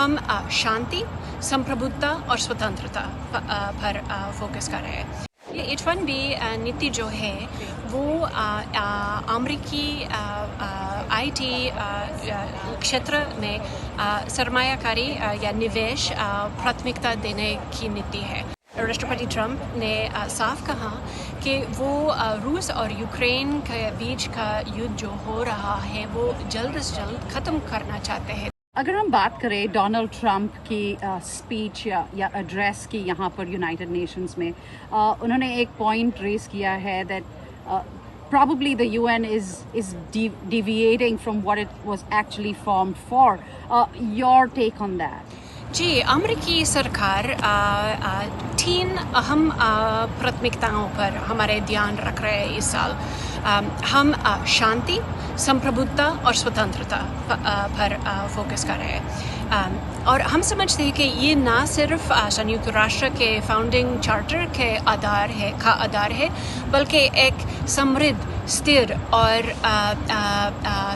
हम शांति, संप्रभुता और स्वतंत्रता पर फोकस कर रहे हैं। ये H1B नीति जो है वो अमेरिकी IT क्षेत्र में सरमायाकारी या निवेश प्राथमिकता देने की नीति है। राष्ट्रपति ट्रंप ने साफ कहा कि वो रूस और यूक्रेन के बीच का युद्ध जो हो रहा है वो जल्द से जल्द ख़त्म करना चाहते हैं। अगर हम बात करें डोनाल्ड ट्रंप की स्पीच या एड्रेस की यहाँ पर यूनाइटेड नेशंस में, उन्होंने एक पॉइंट रेज किया है that probably the UN is deviating from what it was actually formed for. Your take on that? जी, अमेरिकी सरकार 3 अहम प्राथमिकताओं पर हमारे ध्यान रख रहे हैं इस साल। हम शांति, संप्रभुता और स्वतंत्रता पर फोकस कर रहे हैं। और हम समझते हैं कि ये ना सिर्फ संयुक्त राष्ट्र के फाउंडिंग चार्टर के आधार है बल्कि एक समृद्ध, स्थिर और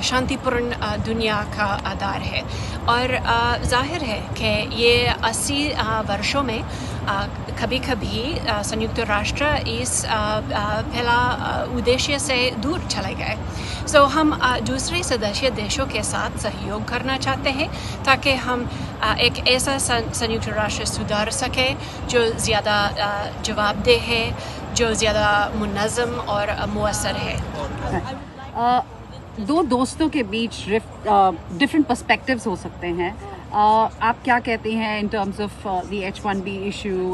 शांतिपूर्ण दुनिया का आधार है। और जाहिर है कि ये 80 वर्षों में कभी-कभी संयुक्त राष्ट्र इस पहला उद्देश्य से दूर चले गए। सो हम दूसरे सदस्य देशों के साथ सहयोग करना चाहते हैं ताकि हम एक ऐसा संयुक्त राष्ट्र सुधार सके जो ज़्यादा जवाबदेह है, जो ज़्यादा मुनज़्ज़म और मुअस्सर है। दो दोस्तों के बीच डिफरेंट पर्सपेक्टिव्स हो सकते हैं। आप क्या कहते हैं in terms of the H1B issue,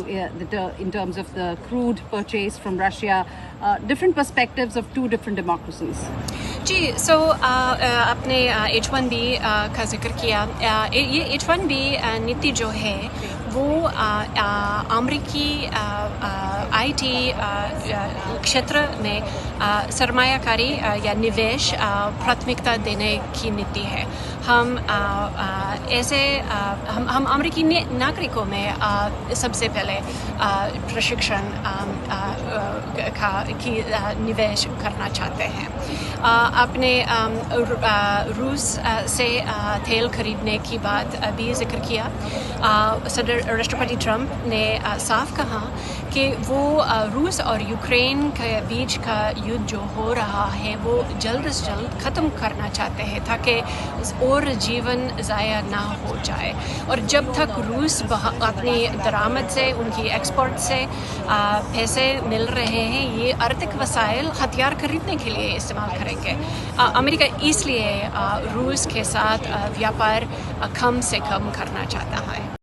in terms of the crude purchase from Russia, different perspectives of two different democracies? जी, सो आपने H1B का जिक्र किया। ये H1B नीति जो है वो अमेरिकी IT क्षेत्र में सरमायाकारी या निवेश प्राथमिकता देने की नीति है। हम अमेरिकी नागरिकों में सबसे पहले प्रशिक्षण की निवेश करना चाहते हैं। आपने रूस से तेल खरीदने की बात अभी जिक्र किया। राष्ट्रपति ट्रंप ने साफ कहा कि वो रूस और यूक्रेन के बीच का युद्ध जो हो रहा है वो जल्द से जल्द ख़त्म करना चाहते हैं ताकि और जीवन ज़ाया ना हो जाए। और जब तक रूस अपनी दरामद से, उनकी एक्सपोर्ट से पैसे मिल रहे हैं, ये आर्थिक वसाइल हथियार खरीदने के लिए इस्तेमाल करेंगे। अमेरिका इसलिए रूस के साथ व्यापार कम से कम करना चाहता है।